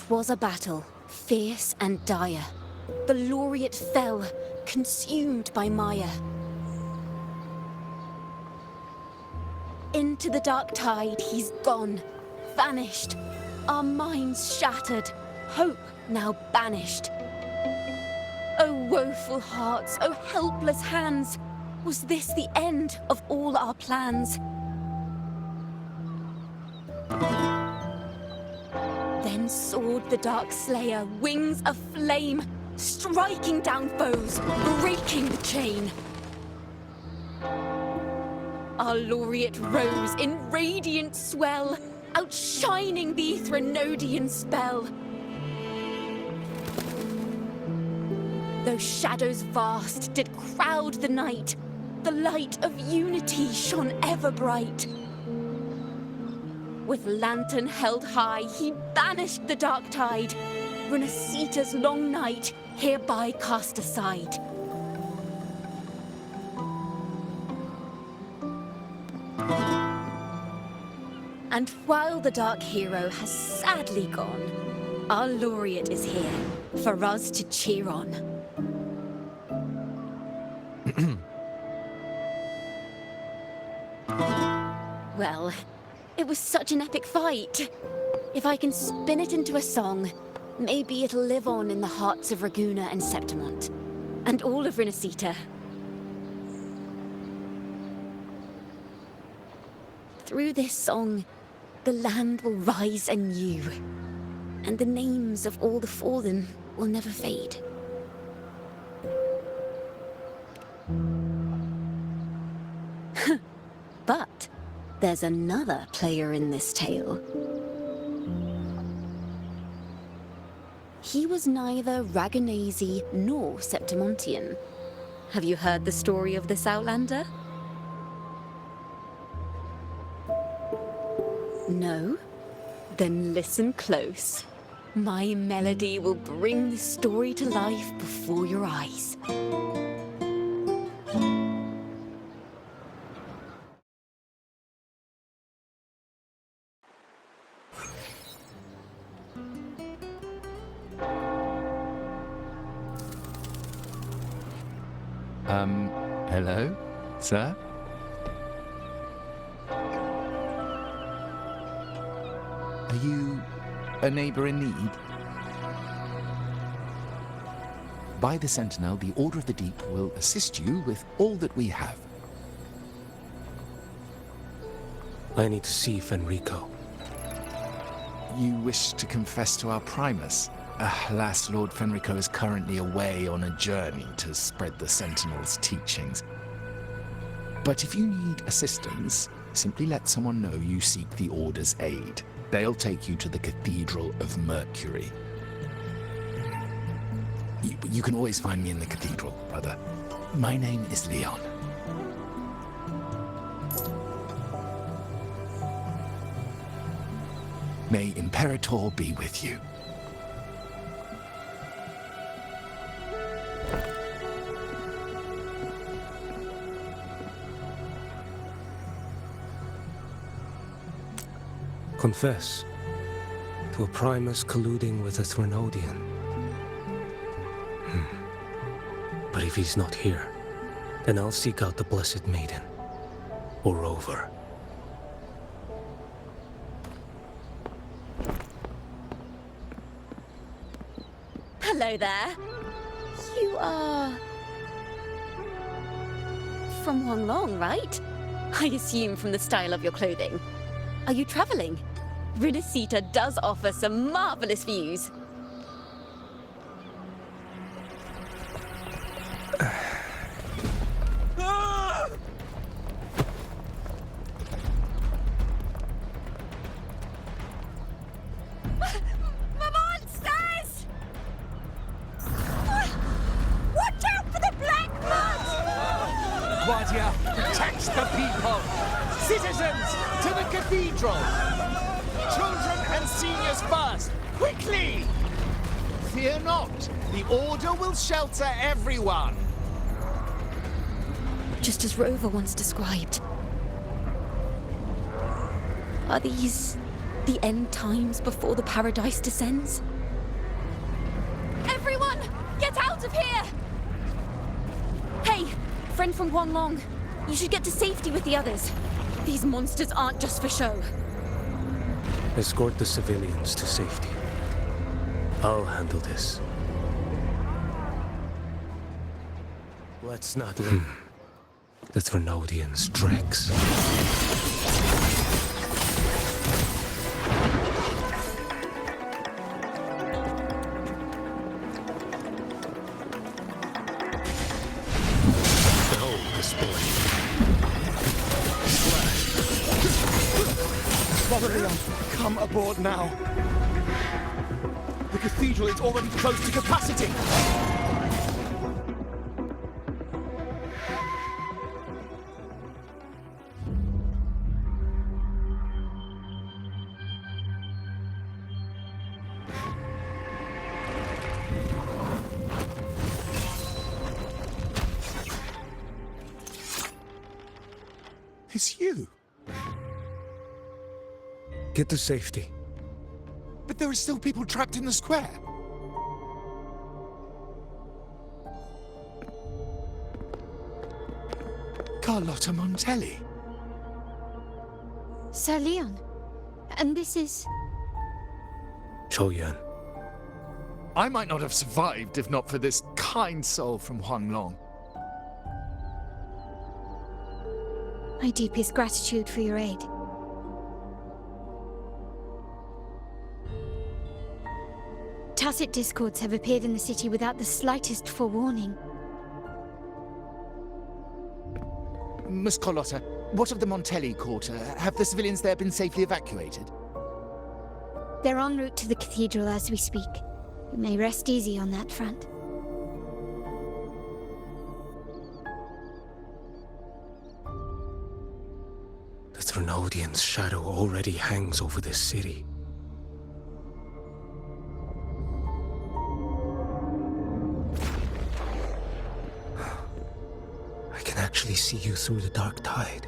'Twas a battle, fierce and dire. The laureate fell, consumed by mire. Into the dark tide he's gone, vanished. Our minds shattered, hope now banished. O woeful hearts, O helpless hands, was this the end of all our plans? Then soared the dark slayer, wings aflame, striking down foes, breaking the chain. Our laureate rose in radiant swell, outshining the Threnodian spell. Though shadows vast did crowd the night, the light of unity shone ever bright. With lantern held high, he banished the dark tide, Rinascita's long night hereby cast aside. And while the dark hero has sadly gone, our laureate is here for us to cheer on. Well, it was such an epic fight. If I can spin it into a song, maybe it'll live on in the hearts of Ragunna and Septimont, and all of Rinascita. Through this song, the land will rise anew, and the names of all the fallen will never fade. But there's another player in this tale. He was neither Ragunese nor Septimontian. Have you heard the story of this outlander? No? Then listen close. My melody will bring the story to life before your eyes. Hello, sir? Are you a neighbor in need? By the Sentinel, the Order of the Deep will assist you with all that we have. I need to see Fenrico. You wish to confess to our Primus? Alas, Lord Fenrico is currently away on a journey to spread the Sentinel's teachings. But if you need assistance, simply let someone know you seek the Order's aid. They'll take you to the Cathedral of Mercury. You can always find me in the Cathedral, brother. My name is Leon. May Imperator be with you. Confess to a Primus colluding with a Threnodian. But if he's not here, then I'll seek out the Blessed Maiden, or Rover. Hello there. You are... from Huanglong, right? I assume from the style of your clothing. Are you traveling? Rinascita does offer some marvelous views. Protects the people! Citizens, to the cathedral! Children and seniors first! Quickly! Fear not, the Order will shelter everyone! Just as Rover once described. Are these the end times before the paradise descends? out of here! Hey, friend from Huanglong. You should get to safety with the others. These monsters aren't just for show. Escort the civilians to safety. I'll handle this. Let's not let the Thrunodians' dregs. Brother Leon, come aboard now. The cathedral is already close to capacity. It's you. Get to safety. But there are still people trapped in the square. Carlotta Montelli. Sir Leon. And this is... Choyan. I might not have survived if not for this kind soul from Huanglong. My deepest gratitude for your aid. Tacit discords have appeared in the city without the slightest forewarning. Miss Carlotta, what of the Montelli quarter? Have the civilians there been safely evacuated? They're en route to the cathedral as we speak. You may rest easy on that front. The Thrunodians' shadow already hangs over this city. I can actually see you through the dark tide.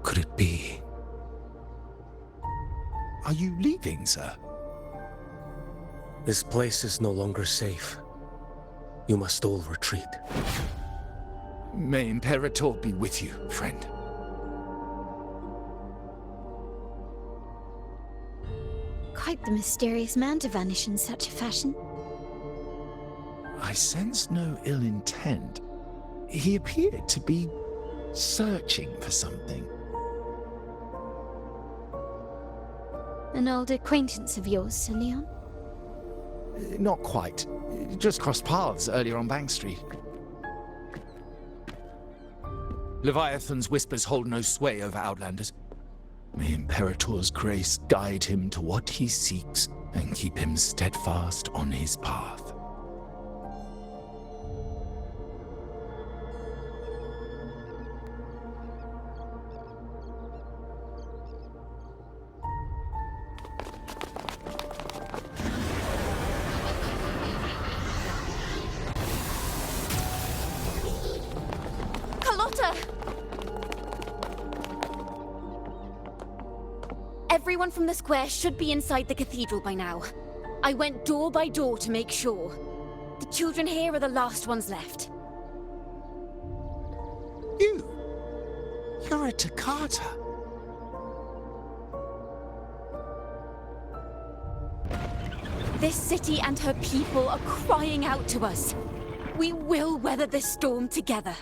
Could it be? Are you leaving, sir? This place is no longer safe. You must all retreat. May Imperator be with you, friend. Quite the mysterious man to vanish in such a fashion. I sense no ill intent. He appeared to be searching for something. An old acquaintance of yours, Sir Leon? Not quite. Just crossed paths earlier on Bank Street. Leviathan's whispers hold no sway over Outlanders. May Imperator's grace guide him to what he seeks and keep him steadfast on his path. Everyone from the square should be inside the cathedral by now. I went door by door to make sure. The children here are the last ones left. You're a Toccata. This city and her people are crying out to us. We will weather this storm together.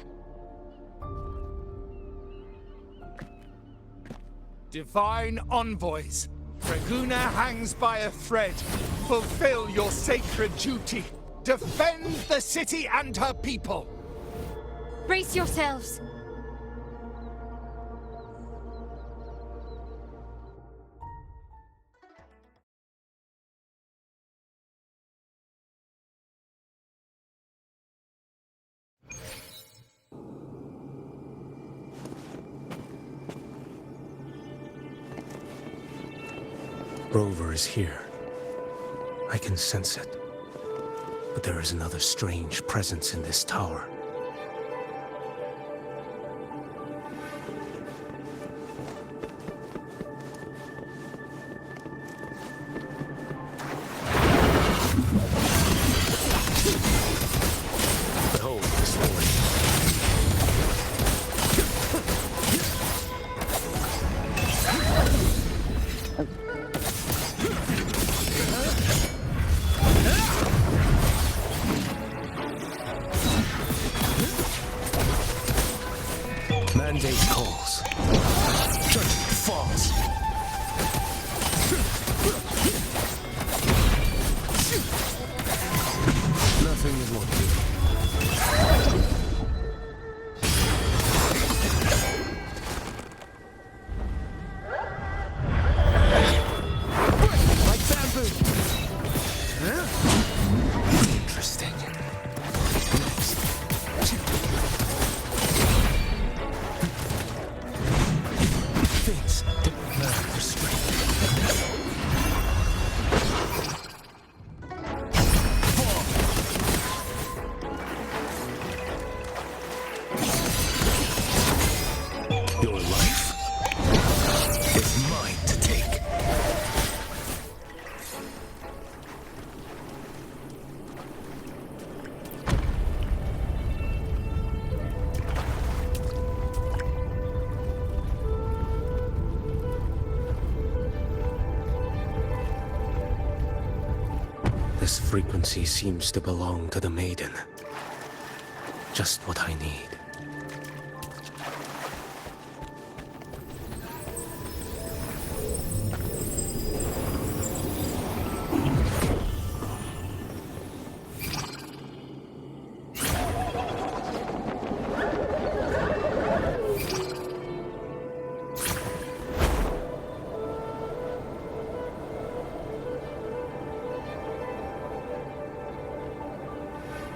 Divine envoys, Ragunna hangs by a thread. Fulfill your sacred duty. Defend the city and her people. Brace yourselves! Rover is here. I can sense it. But there is another strange presence in this tower. Mandate calls. Judgment falls. Nothing is what to do. Like bamboo. Interesting. Things didn't matter for strength. Your life is mine to take. This frequency seems to belong to the maiden. Just what I need.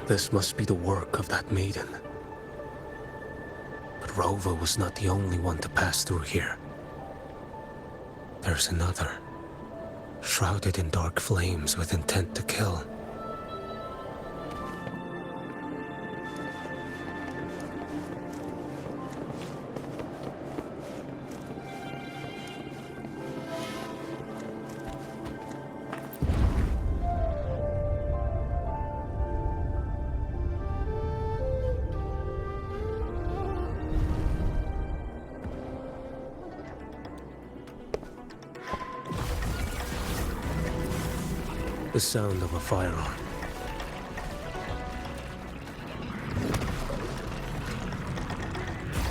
This must be the work of that maiden. But Rova was not the only one to pass through here. There's another, shrouded in dark flames with intent to kill. The sound of a firearm.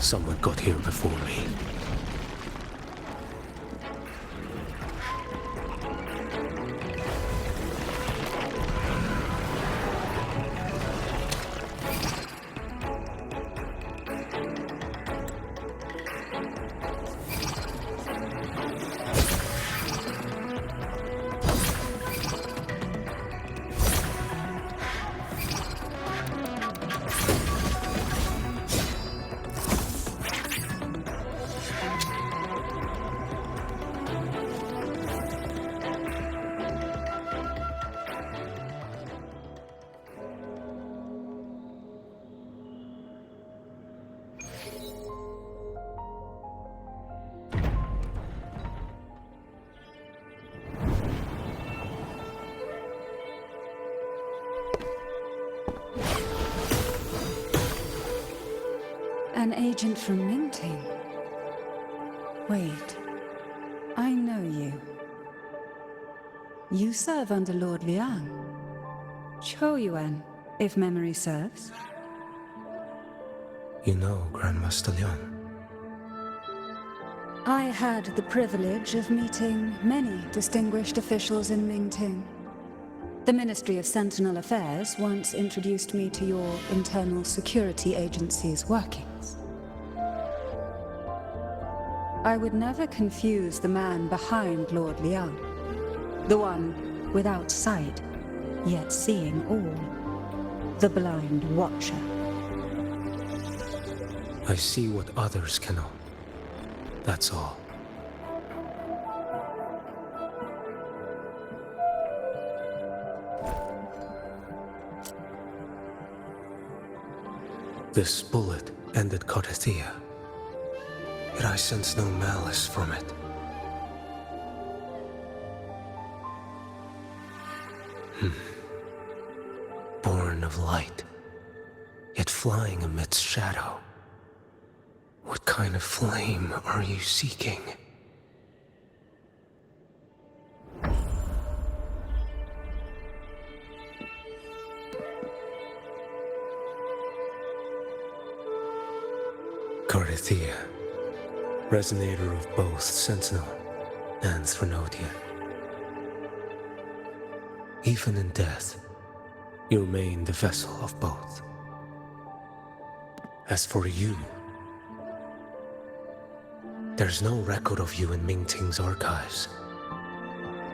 Someone got here before me. An agent from Mingting? Wait, I know you. You serve under Lord Liang. Choyuan, if memory serves. You know Grandmaster Liang. I had the privilege of meeting many distinguished officials in Mingting. The Ministry of Sentinel Affairs once introduced me to your internal security agency's workings. I would never confuse the man behind Lord Liang, the one without sight, yet seeing all, the blind watcher. I see what others cannot. That's all. This bullet ended Cardathia, yet I sense no malice from it. Born of light, yet flying amidst shadow. What kind of flame are you seeking? Carithia, resonator of both Sentinel and Threnodian. Even in death, you remain the vessel of both. As for you, there's no record of you in Mingting's archives.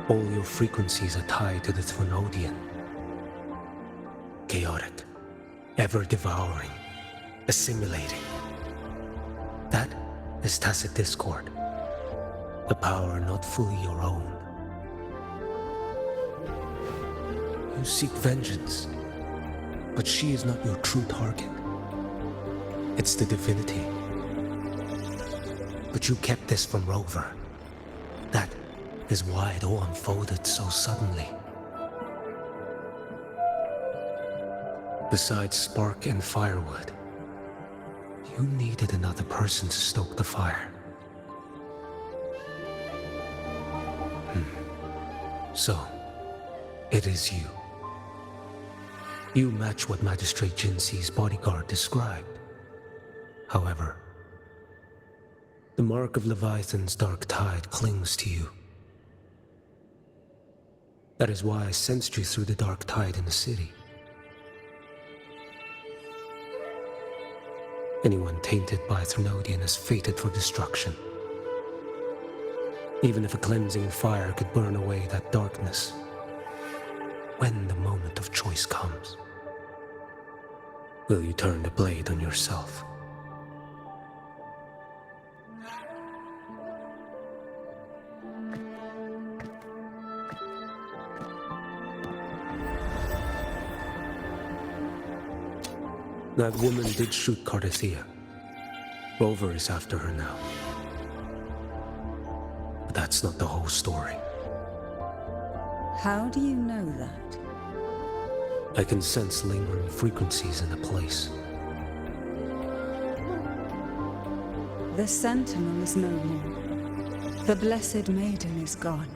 All your frequencies are tied to the Threnodian. Chaotic, ever-devouring, assimilating. That is tacit discord. A power not fully your own. You seek vengeance, but she is not your true target. It's the divinity. But you kept this from Rover. That is why it all unfolded so suddenly. Besides spark and firewood, you needed another person to stoke the fire. So, it is you. You match what Magistrate Jinxi's bodyguard described. However, the mark of Leviathan's dark tide clings to you. That is why I sensed you through the dark tide in the city. Anyone tainted by Threnodian is fated for destruction. Even if a cleansing fire could burn away that darkness, when the moment of choice comes, will you turn the blade on yourself? That woman did shoot Carithia. Rover is after her now. But that's not the whole story. How do you know that? I can sense lingering frequencies in the place. The Sentinel is no more. The Blessed Maiden is gone.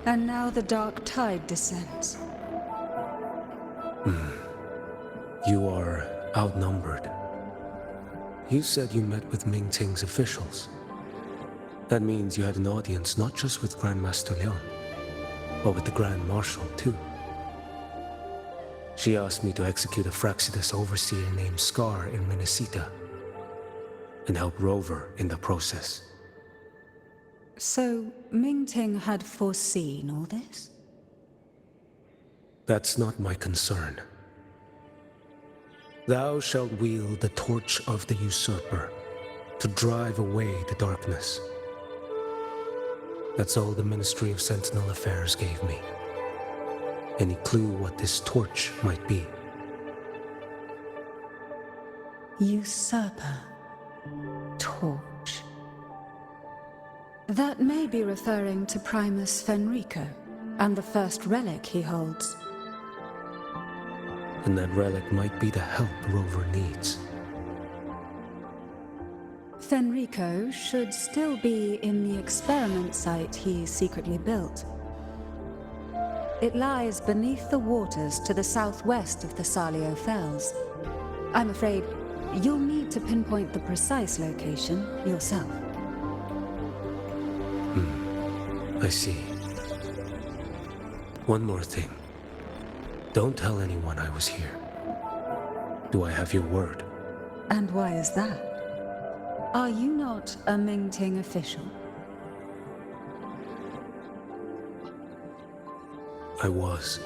And now the dark tide descends. You are outnumbered. You said you met with Mingting's officials. That means you had an audience not just with Grandmaster Leon, but with the Grand Marshal too. She asked me to execute a Fraxidus overseer named Scar in Rinascita, and help Rover in the process. So, Mingting had foreseen all this? That's not my concern. Thou shalt wield the torch of the usurper to drive away the darkness. That's all the Ministry of Sentinel Affairs gave me. Any clue what this torch might be? Usurper. Torch. That may be referring to Primus Fenrico, and the first relic he holds. And that relic might be the help Rover needs. Fenrico should still be in the experiment site he secretly built. It lies beneath the waters to the southwest of the Salio Fells. I'm afraid you'll need to pinpoint the precise location yourself. I see. One more thing. Don't tell anyone I was here. Do I have your word? And why is that? Are you not a Mingting official? I was.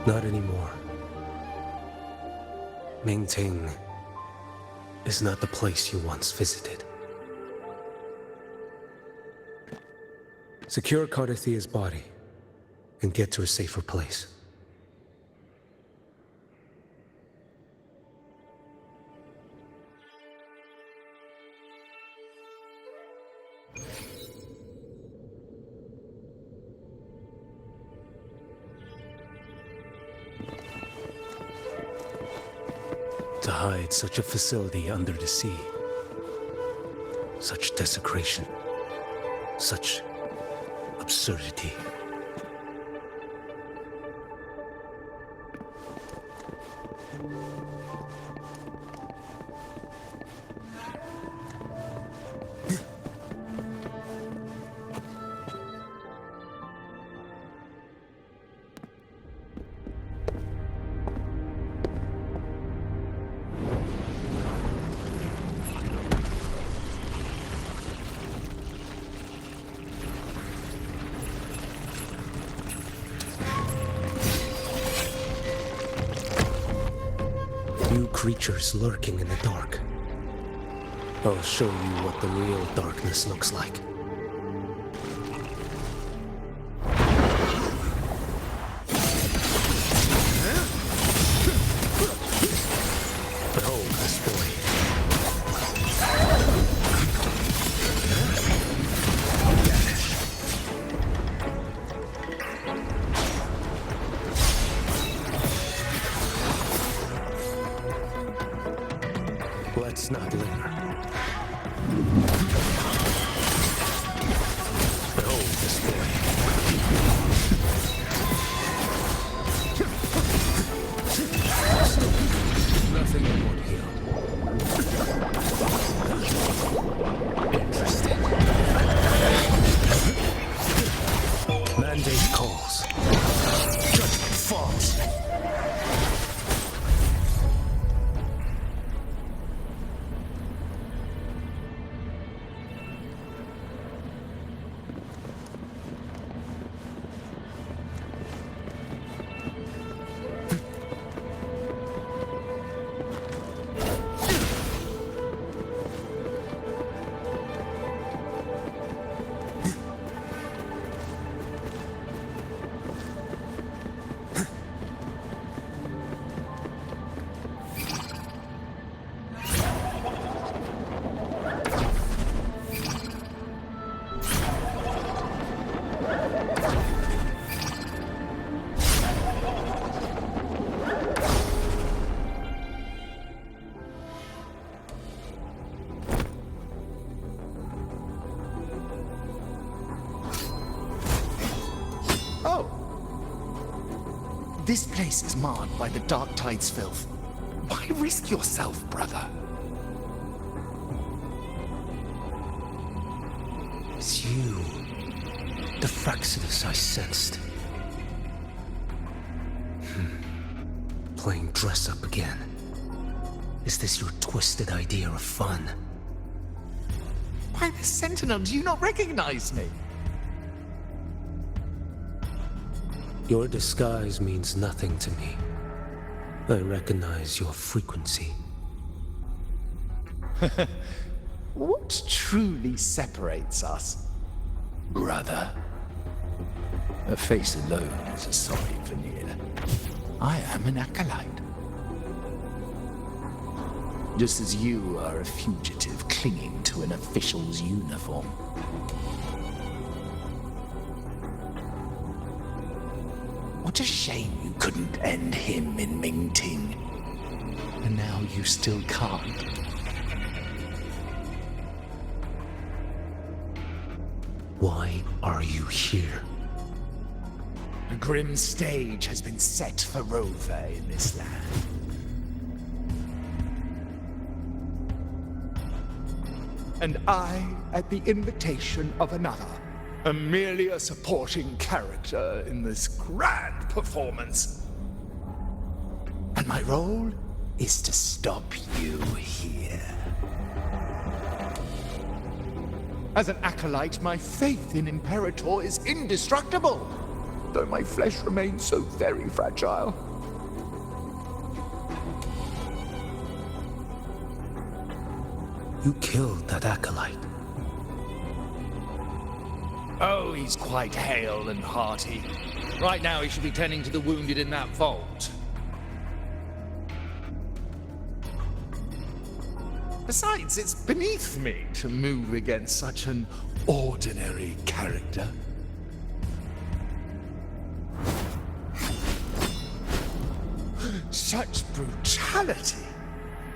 Not anymore. Mingting is not the place you once visited. Secure Carithia's body and get to a safer place. To hide such a facility under the sea. Such desecration. Such absurdity. creatures lurking in the dark. I'll show you what the real darkness looks like. Behold this blade. Let's not linger. Behold this blade. Nothing more here. Interesting. Mandate calls. Judgment falls. This place is marred by the Dark Tide's filth. Why risk yourself, brother? It's you. The Fraxidus I sensed. Playing dress up again. Is this your twisted idea of fun? Why, the Sentinel, do you not recognize me? Your disguise means nothing to me. I recognize your frequency. What truly separates us, brother? A face alone is a sorry veneer. I am an acolyte. Just as you are a fugitive clinging to an official's uniform. What a shame you couldn't end him in Mingting. And now you still can't. Why are you here? A grim stage has been set for Rover in this land. And I, at the invitation of another, am merely a supporting character in this grand performance. And my role is to stop you here. As an acolyte, my faith in Imperator is indestructible, though my flesh remains so very fragile. You killed that acolyte. Oh, he's quite hale and hearty. Right now he should be tending to the wounded in that vault. Besides, it's beneath me to move against such an ordinary character. Such brutality!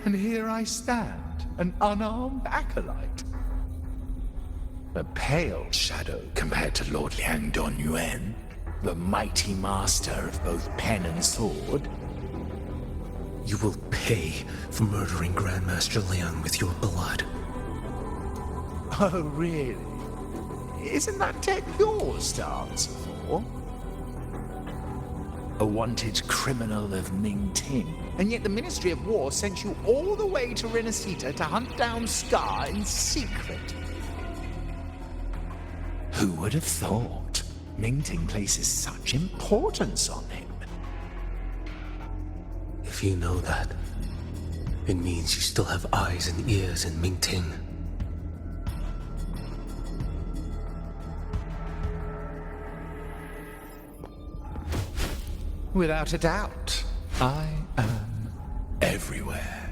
And here I stand, an unarmed acolyte. A pale shadow compared to Lord Liang Donyuan, the mighty master of both pen and sword. You will pay for murdering Grandmaster Liang with your blood. Oh, really? Isn't that debt yours to answer for? A wanted criminal of Mingting, and yet the Ministry of War sent you all the way to Rinascita to hunt down Scar in secret. Who would have thought Mingting places such importance on him? If you know that, It means you still have eyes and ears in Mingting. Without a doubt, I am everywhere.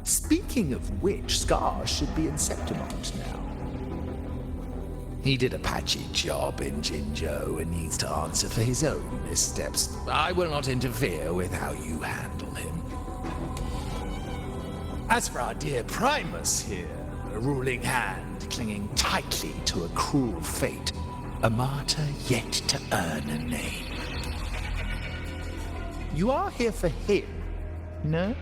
Speaking of which, Scar should be in Septimont now. He did a patchy job in Jinzhou and needs to answer for his own missteps. I will not interfere with how you handle him. As for our dear Primus here, a ruling hand clinging tightly to a cruel fate, a martyr yet to earn a name. You are here for him, no?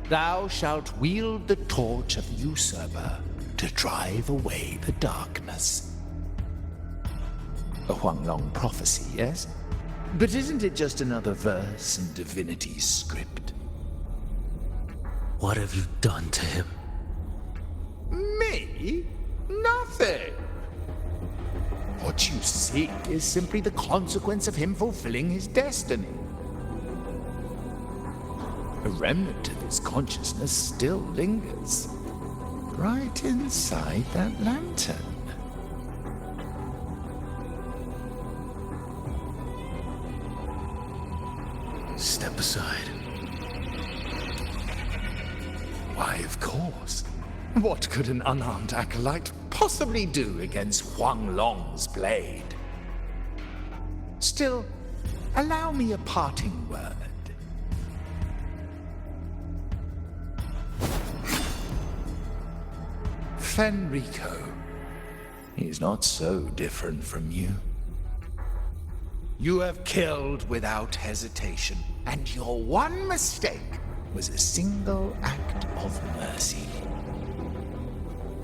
Thou shalt wield the torch of the usurper to drive away the darkness. A Huanglong prophecy, yes? But isn't it just another verse in divinity's script? What have you done to him? Me? Nothing. What you see is simply the consequence of him fulfilling his destiny. A remnant of his consciousness still lingers, right inside that lantern. Step aside. Why, of course. What could an unarmed acolyte possibly do against Huanglong's blade? Still, allow me a parting word. Fenrico. He's not so different from you. You have killed without hesitation, and your one mistake was a single act of mercy.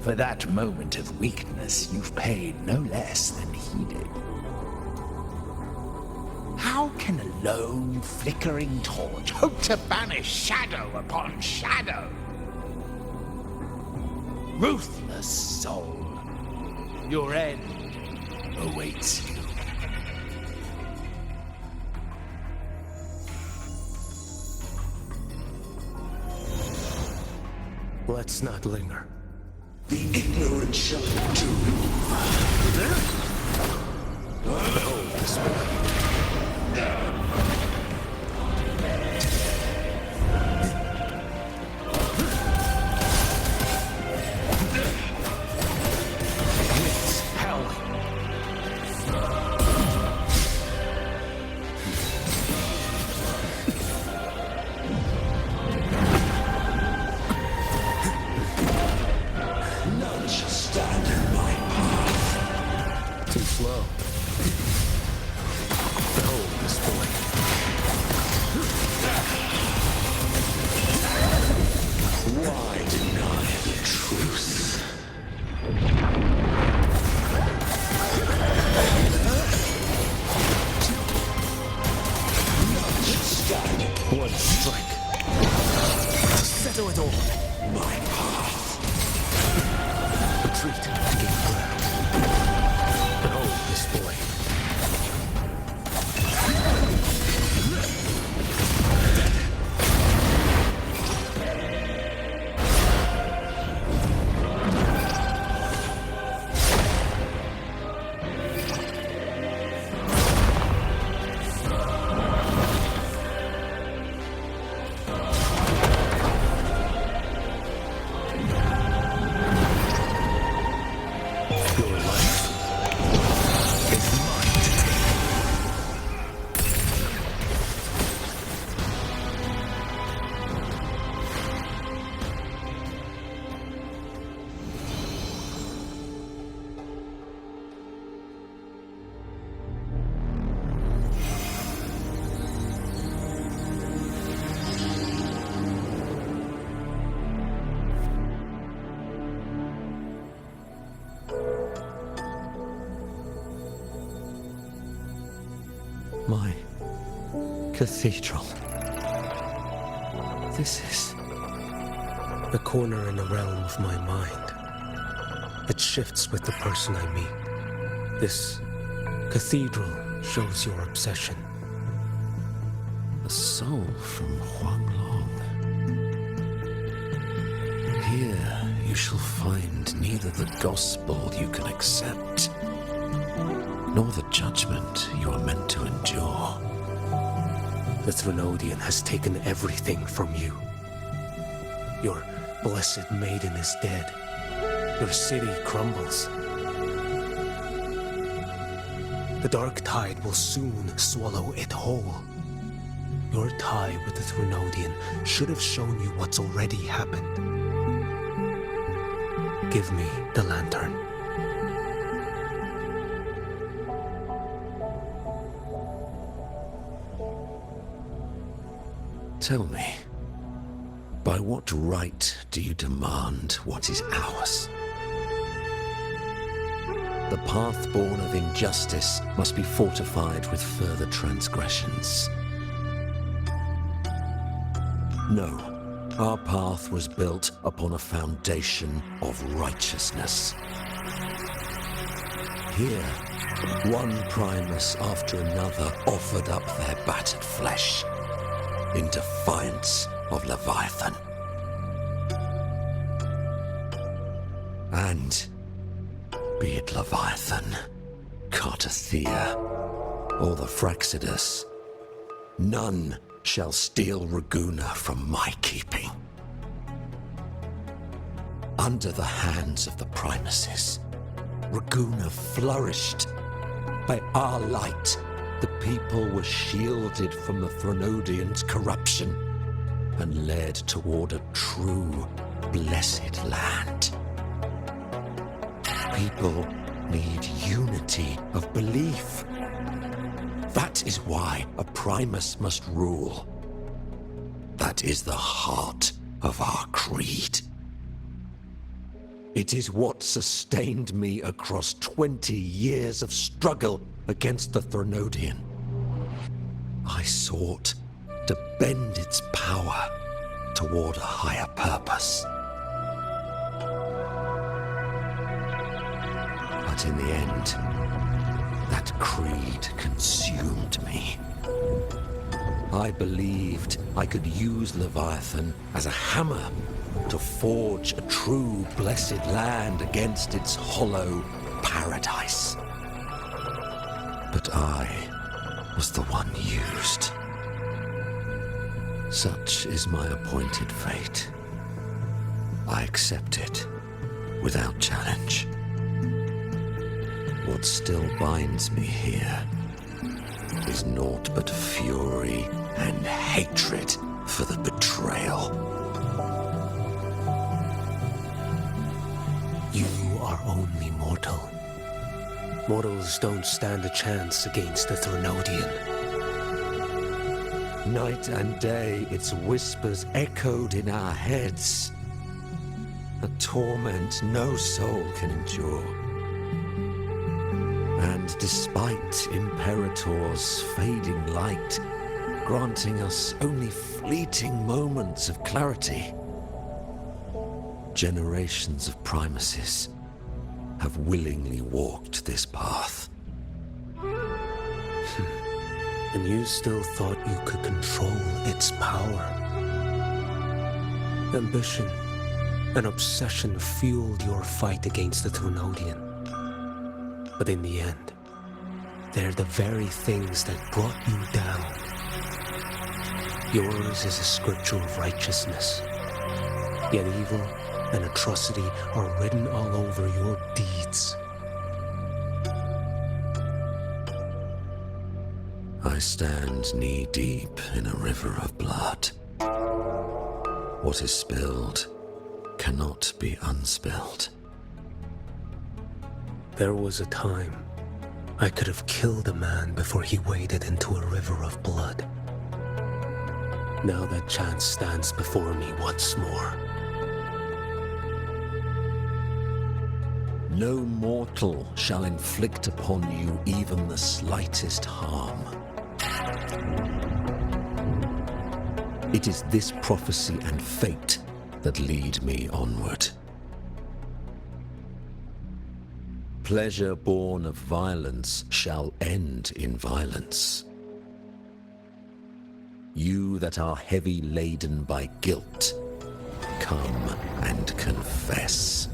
For that moment of weakness, you've paid no less than he did. How can a lone, flickering torch hope to banish shadow upon shadow? Ruthless soul, your end awaits you. Let's not linger. The ignorant shall do. Behold this way. My cathedral. This is a corner in the realm of my mind. It shifts with the person I meet. This cathedral shows your obsession. A soul from Huanglong. Here you shall find neither the gospel you can accept, nor the judgment you are meant to endure. The Threnodian has taken everything from you. Your blessed maiden is dead. Your city crumbles. The dark tide will soon swallow it whole. Your tie with the Threnodian should have shown you what's already happened. Give me the lantern. Tell me, by what right do you demand what is ours? The path born of injustice must be fortified with further transgressions. No, our path was built upon a foundation of righteousness. Here, one Primus after another offered up their battered flesh in defiance of Leviathan. And be it Leviathan, Cartathea, or the Fraxidus, none shall steal Ragunna from my keeping. Under the hands of the Primuses, Ragunna flourished. By our light, the people were shielded from the Threnodians' corruption and led toward a true, blessed land. People need unity of belief. That is why a Primus must rule. That is the heart of our creed. It is what sustained me across 20 years of struggle against the Threnodian. I sought to bend its power toward a higher purpose. But in the end, that creed consumed me. I believed I could use Leviathan as a hammer to forge a true blessed land against its hollow paradise. But I was the one used. Such is my appointed fate. I accept it without challenge. What still binds me here is naught but fury and hatred for the betrayal. You are only mortal. Mortals don't stand a chance against the Threnodian. Night and day, its whispers echoed in our heads. A torment no soul can endure. And despite Imperator's fading light, granting us only fleeting moments of clarity, generations of Primuses have willingly walked this path. And you still thought you could control its power. Ambition and obsession fueled your fight against the Threnodian. But in the end, they're the very things that brought you down. Yours is a scripture of righteousness, yet evil and atrocity are written all over your deeds. I stand knee-deep in a river of blood. What is spilled cannot be unspilled. There was a time I could have killed a man before he waded into a river of blood. Now that chance stands before me once more. No mortal shall inflict upon you even the slightest harm. It is this prophecy and fate that lead me onward. Pleasure born of violence shall end in violence. You that are heavy laden by guilt, come and confess.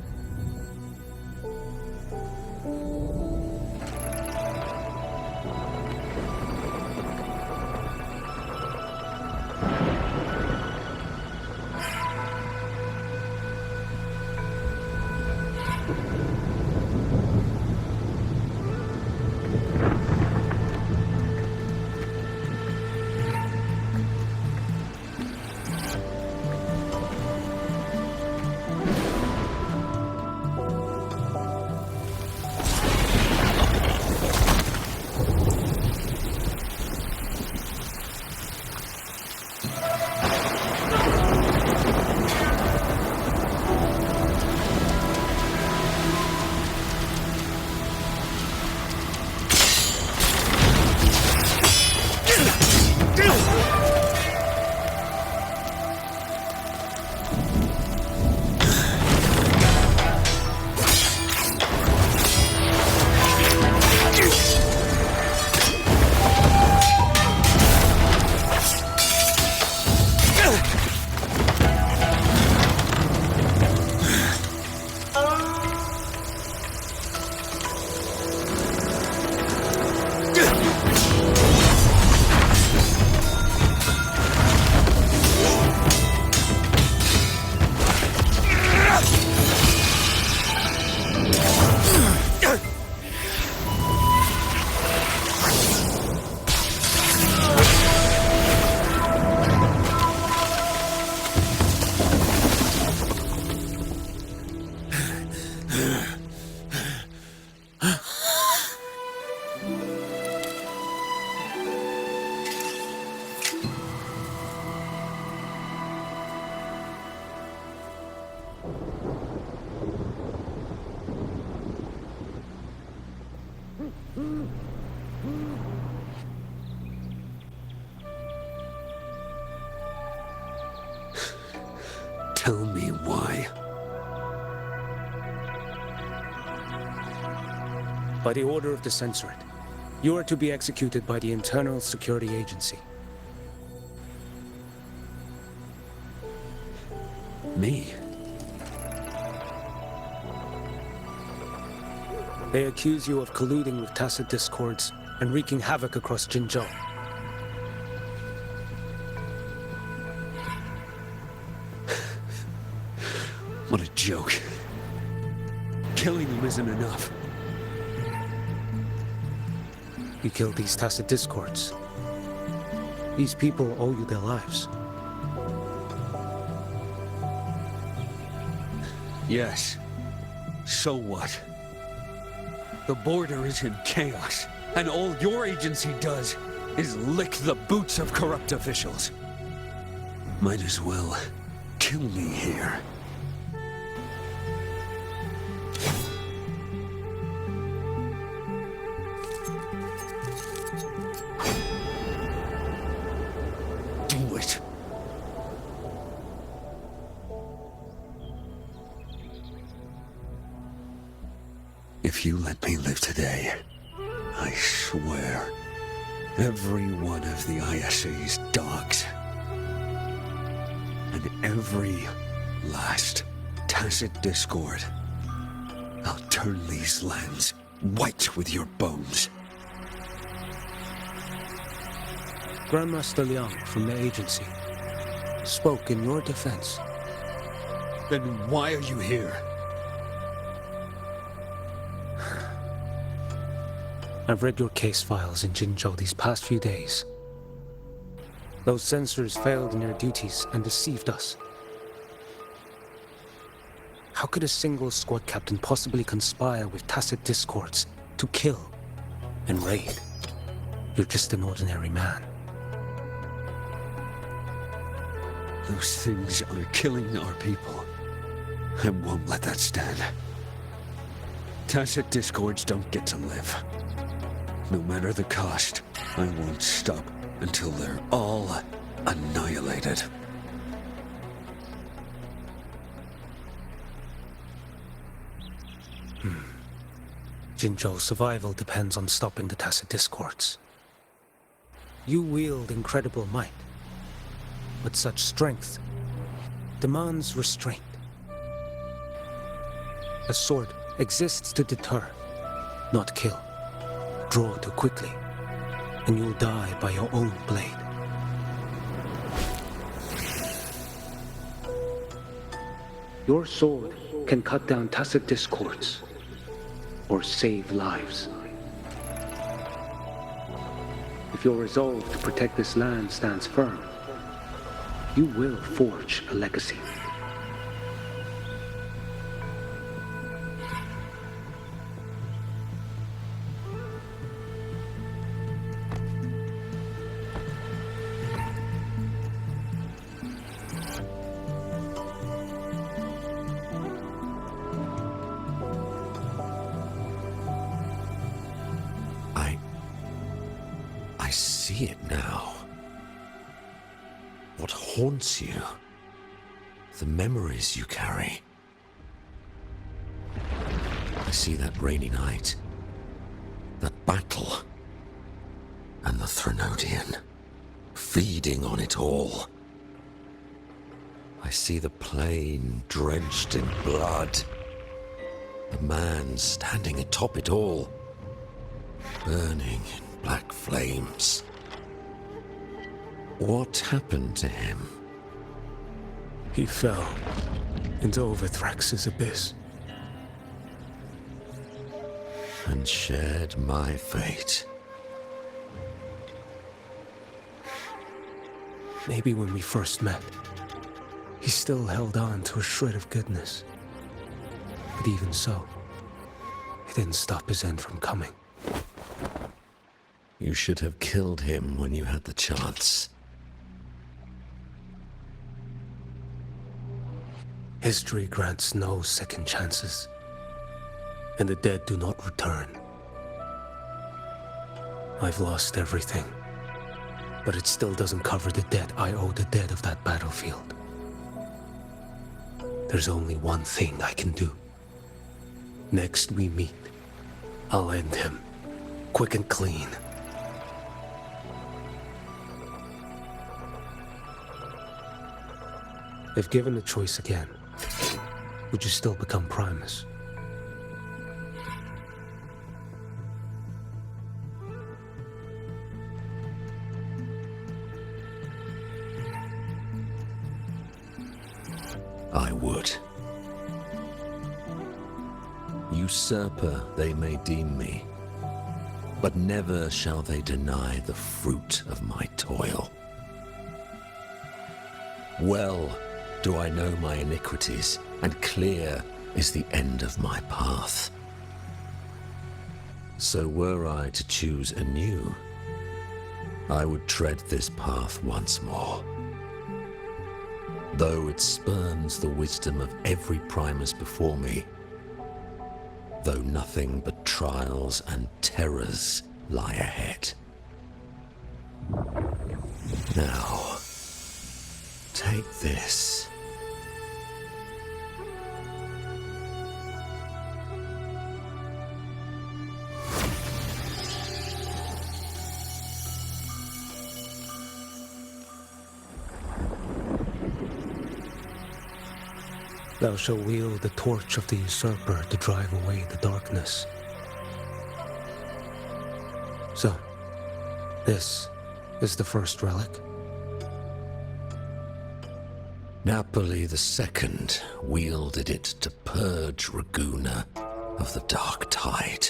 Tell me why. By the order of the Censorate, you are to be executed by the Internal Security Agency. Me? They accuse you of colluding with tacit discords and wreaking havoc across Jinzhou. What a joke. Killing them isn't enough. You killed these tacit discords. These people owe you their lives. Yes. So what? The border is in chaos, and all your agency does is lick the boots of corrupt officials. Might as well kill me here. Do it. If you let me live today, I swear, every one of the ISA's dogs, and every last tacit discord, I'll turn these lands white with your bones. Grandmaster Liang from the agency spoke in your defense. Then why are you here? I've read your case files in Jinzhou these past few days. Those censors failed in their duties and deceived us. How could a single squad captain possibly conspire with tacit discords to kill and raid? You're just an ordinary man. Those things are killing our people. I won't let that stand. Tacit discords don't get to live. No matter the cost, I won't stop until they're all annihilated. Jinzhou's survival depends on stopping the tacit discords. You wield incredible might, but such strength demands restraint. A sword exists to deter, not kill. Draw too quickly, and you'll die by your own blade. Your sword can cut down tacit discords, or save lives. If your resolve to protect this land stands firm, you will forge a legacy. I see it now. What haunts you? The memories you carry. I see that rainy night, that battle, and the Threnodian, feeding on it all. I see the plain drenched in blood, the man standing atop it all, burning in black flames. What happened to him? He fell into Overthrax's abyss. And shared my fate. Maybe when we first met, he still held on to a shred of goodness. But even so, it didn't stop his end from coming. You should have killed him when you had the chance. History grants no second chances, and the dead do not return. I've lost everything, but it still doesn't cover the debt I owe the dead of that battlefield. There's only one thing I can do. Next we meet, I'll end him, quick and clean. If given the choice again, would you still become Primus? I would. Usurper they may deem me, but never shall they deny the fruit of my toil. Well do I know my iniquities, and clear is the end of my path. So were I to choose anew, I would tread this path once more. Though it spurns the wisdom of every Primus before me, though nothing but trials and terrors lie ahead. Now, take this. Thou shalt wield the torch of the usurper to drive away the darkness. So, this is the first relic. Napoli II wielded it to purge Ragunna of the dark tide.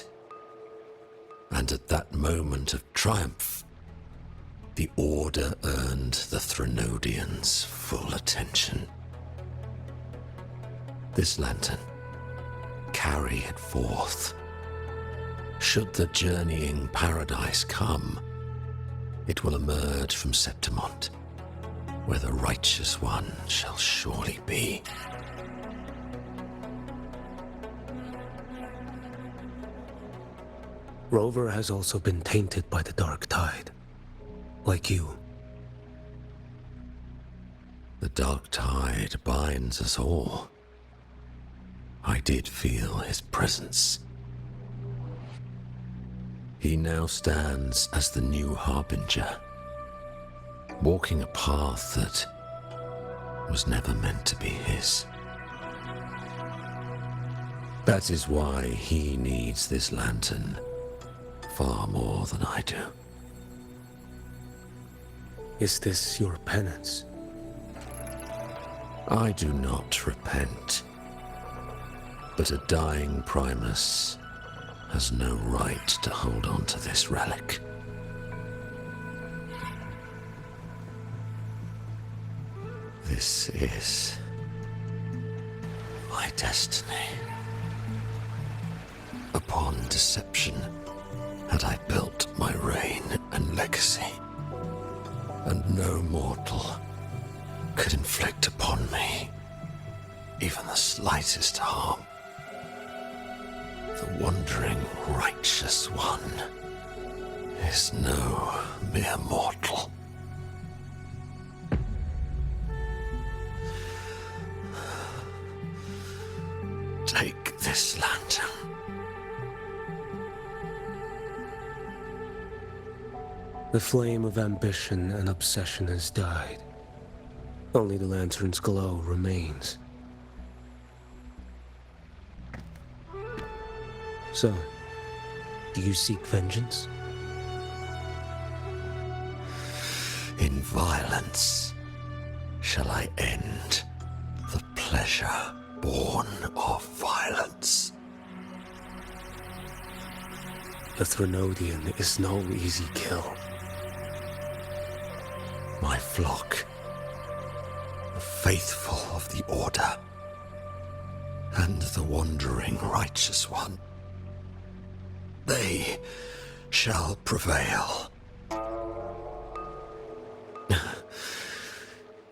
And at that moment of triumph, the Order earned the Threnodians' full attention. This lantern, carry it forth. Should the journeying paradise come, it will emerge from Septimont, where the righteous one shall surely be. Rover has also been tainted by the dark tide, like you. The dark tide binds us all. I did feel his presence. He now stands as the new harbinger, walking a path that was never meant to be his. That is why he needs this lantern far more than I do. Is this your penance? I do not repent, but a dying Primus has no right to hold on to this relic. This is my destiny. Upon deception had I built my reign and legacy, and no mortal could inflict upon me even the slightest harm. The wandering righteous one is no mere mortal. Take this lantern. The flame of ambition and obsession has died. Only the lantern's glow remains. So, do you seek vengeance? In violence shall I end the pleasure born of violence. The Threnodian is no easy kill. My flock, the faithful of the Order, and the wandering righteous one, they shall prevail.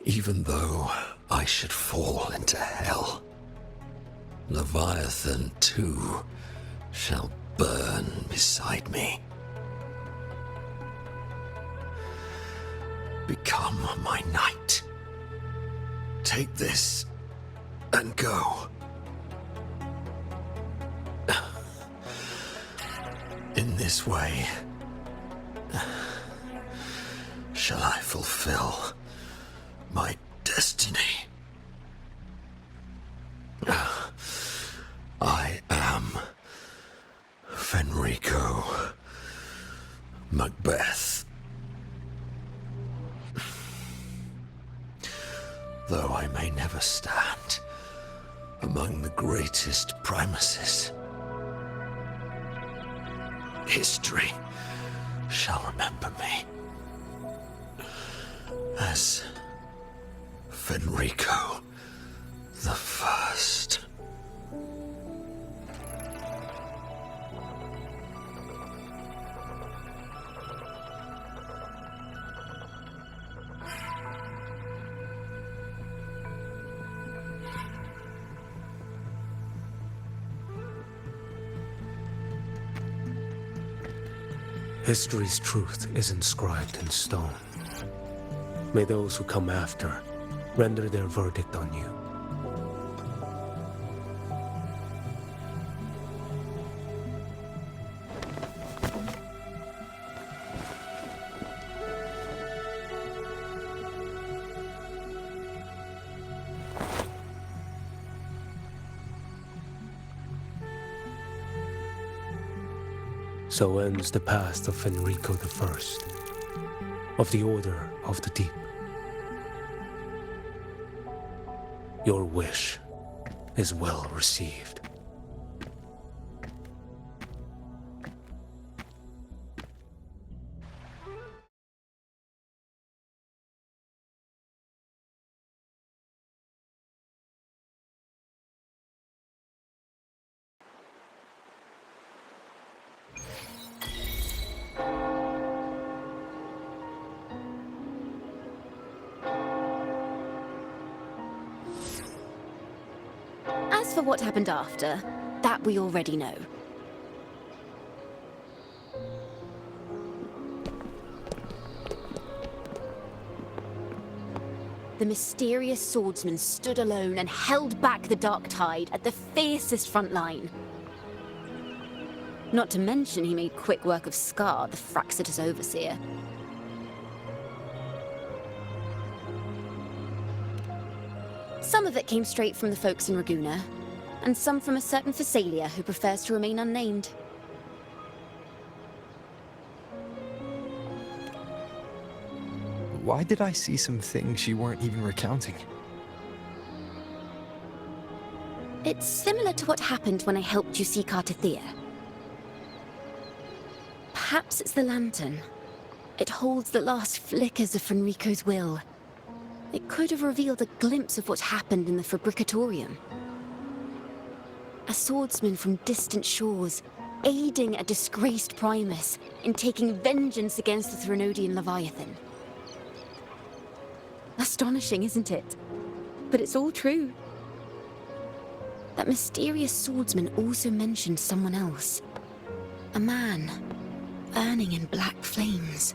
Even though I should fall into hell, Leviathan too shall burn beside me. Become my knight. Take this and go. In this way, shall I fulfill my destiny. I am Fenrico, Macbeth. Though I may never stand among the greatest Primuses, history shall remember me as Fenrico the First. History's truth is inscribed in stone. May those who come after render their verdict on you. So ends the path of Fenrico I, of the Order of the Deep. Your wish is well received. As for what happened after, that we already know. The mysterious swordsman stood alone and held back the dark tide at the fiercest front line. Not to mention he made quick work of Scar, the Fraxitus overseer. Some of it came straight from the folks in Ragunna, and some from a certain Phasalia who prefers to remain unnamed. Why did I see some things you weren't even recounting? It's similar to what happened when I helped you seek Artethea. Perhaps it's the lantern. It holds the last flickers of Fenrico's will. It could have revealed a glimpse of what happened in the Fabricatorium. A swordsman from distant shores, aiding a disgraced Primus in taking vengeance against the Threnodian Leviathan. Astonishing, isn't it? But it's all true. That mysterious swordsman also mentioned someone else. A man, burning in black flames.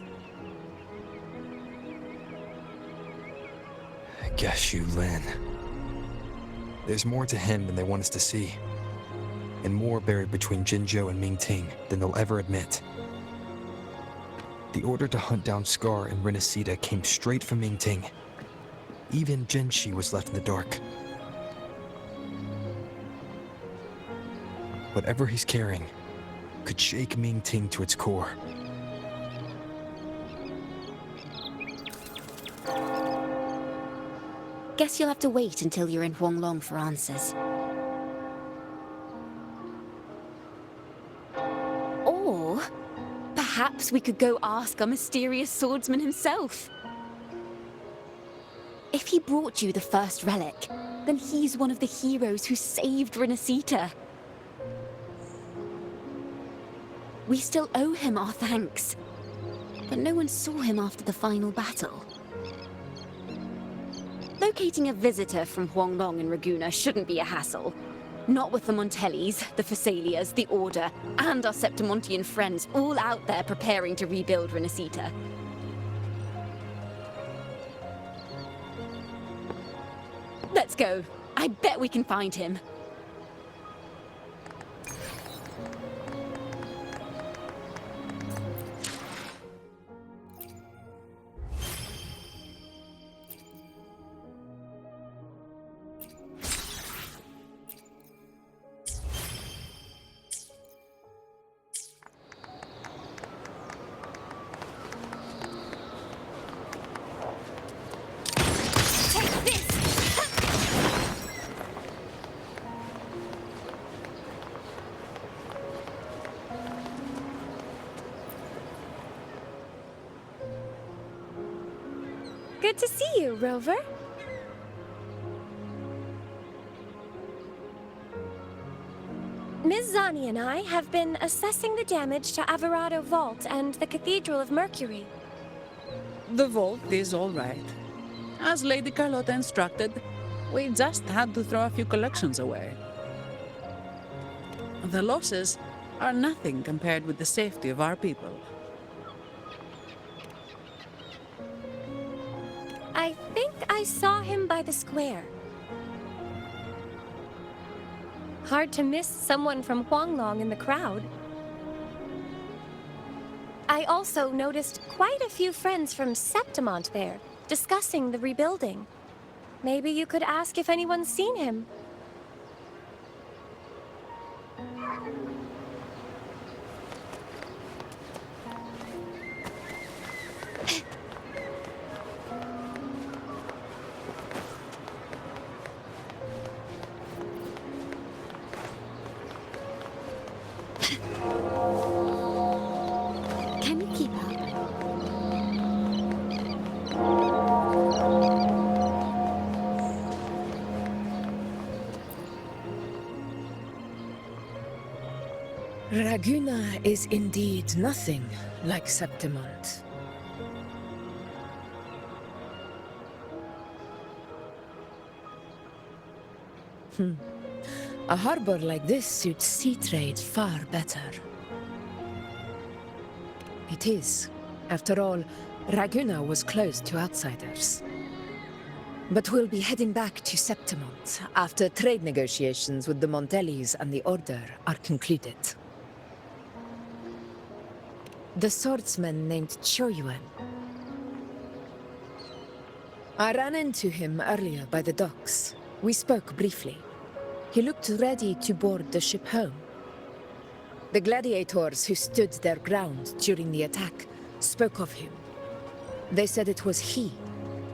Guess you, Lin. There's more to him than they want us to see. And more buried between Jinzhou and Mingting than they'll ever admit. The order to hunt down Scar and Rinascita came straight from Mingting. Even Jinshi was left in the dark. Whatever he's carrying could shake Mingting to its core. Guess you'll have to wait until you're in Huanglong for answers. Or perhaps we could go ask our mysterious swordsman himself. If he brought you the first relic, then he's one of the heroes who saved Rinascita. We still owe him our thanks, but no one saw him after the final battle. Locating a visitor from Huanglong and Ragunna shouldn't be a hassle. Not with the Montellis, the Phasalias, the Order, and our Septimontian friends all out there preparing to rebuild Rinascita. Let's go. I bet we can find him. Good to see you, Rover. Ms. Zani and I have been assessing the damage to Averado Vault and the Cathedral of Mercury. The vault is all right. As Lady Carlotta instructed, we just had to throw a few collections away. The losses are nothing compared with the safety of our people. I think I saw him by the square. Hard to miss someone from Huanglong in the crowd. I also noticed quite a few friends from Septimont there, discussing the rebuilding. Maybe you could ask if anyone's seen him. Can you keep up? Ragunna is indeed nothing like Septimont. A harbor like this suits sea trade far better. It is. After all, Ragunna was closed to outsiders. But we'll be heading back to Septimont after trade negotiations with the Montellis and the Order are concluded. The swordsman named Choyuan. I ran into him earlier by the docks. We spoke briefly. He looked ready to board the ship home. The gladiators who stood their ground during the attack spoke of him. They said it was he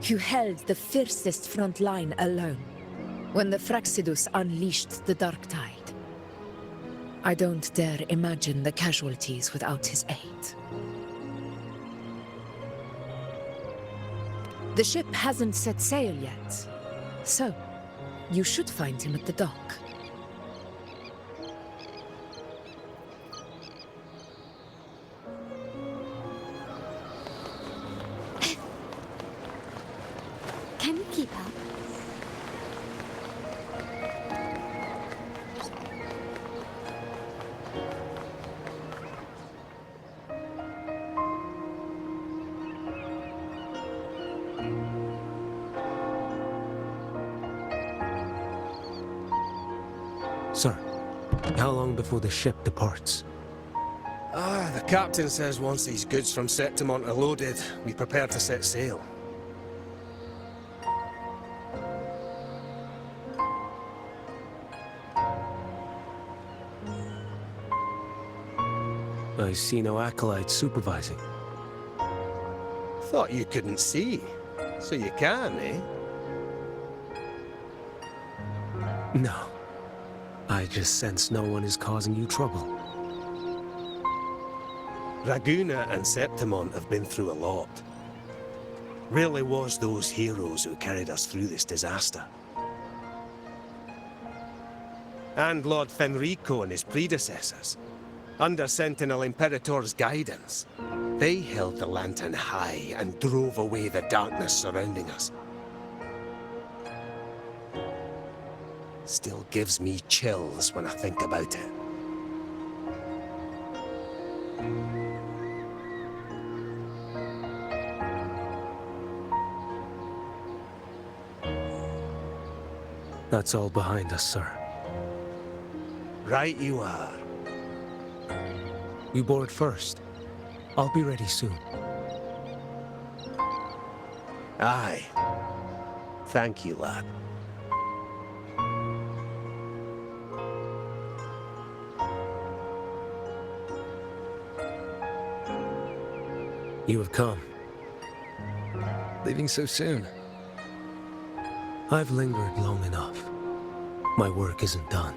who held the fiercest front line alone when the Fraxidus unleashed the Dark Tide. I don't dare imagine the casualties without his aid. The ship hasn't set sail yet, so you should find him at the dock. Can you keep up? Sir, how long before the ship departs? The captain says once these goods from Septimont are loaded, we prepare to set sail. I see no Acolytes supervising. Thought you couldn't see, so you can, eh? No. I just sense no one is causing you trouble. Ragunna and Septimont have been through a lot. Rarely was those heroes who carried us through this disaster. And Lord Fenrico and his predecessors, under Sentinel Imperator's guidance, they held the lantern high and drove away the darkness surrounding us. Still gives me chills when I think about it. That's all behind us, sir. Right you are. You board first. I'll be ready soon. Aye. Thank you, lad. You have come. Leaving so soon. I've lingered long enough. My work isn't done.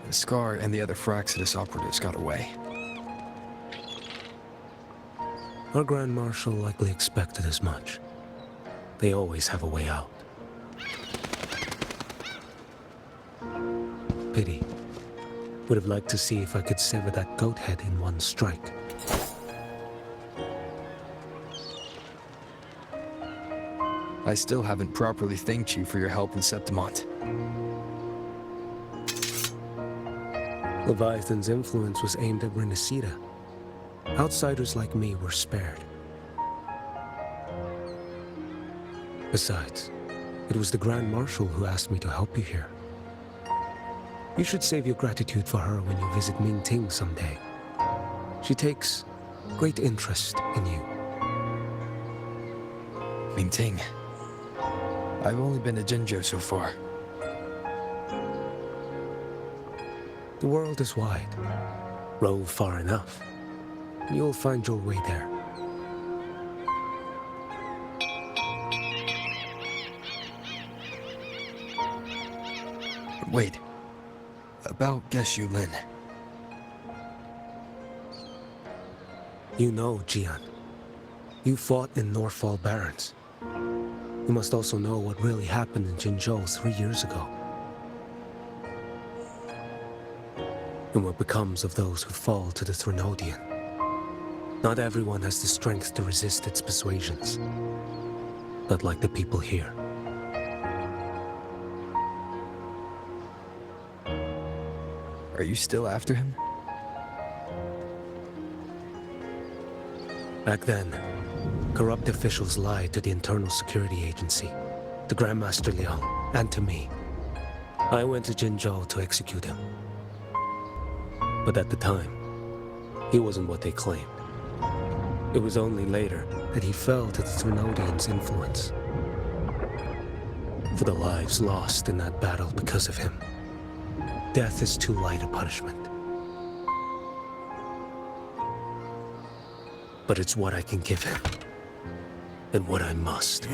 The Scar and the other Fraxidus operatives got away. Our Grand Marshal likely expected as much. They always have a way out. Pity. Would have liked to see if I could sever that goat head in one strike. I still haven't properly thanked you for your help in Septimont. Leviathan's influence was aimed at Rinascita. Outsiders like me were spared. Besides, it was the Grand Marshal who asked me to help you here. You should save your gratitude for her when you visit Mingting someday. She takes great interest in you. Mingting. I've only been to Jinzhou so far. The world is wide. Rove far enough. You'll find your way there. Wait. About Geshu Lin. You know, Jian. You fought in Norfall Barrens. You must also know what really happened in Jinzhou 3 years ago. And what becomes of those who fall to the Threnodian. Not everyone has the strength to resist its persuasions. Not like the people here. Are you still after him? Back then, corrupt officials lied to the Internal Security Agency, to Grandmaster Liang, and to me. I went to Jinzhou to execute him. But at the time, He wasn't what they claimed. It was only later that he fell to the Thrunodians' influence. For the lives lost in that battle because of him, death is too light a punishment. But it's what I can give him, and what I must.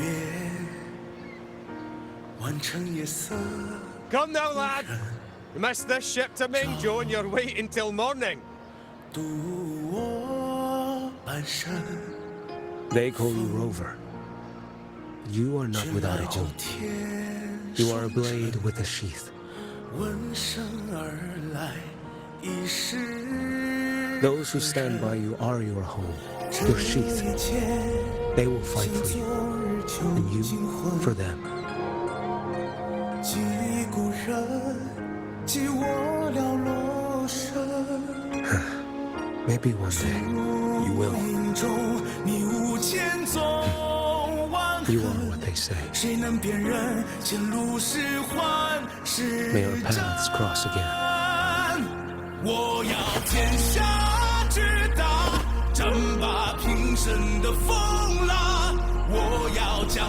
Come now, lad! You missed this ship to Mingzhou and you're waiting till morning. They call you Rover. You are not without a hilt. You are a blade with a sheath. Those who stand by you are your home, your sheath. They will fight for you, and you for them. Maybe one day, you will. You are what they say. May our paths cross again. 我要天下之大，争霸平生的风浪，我要将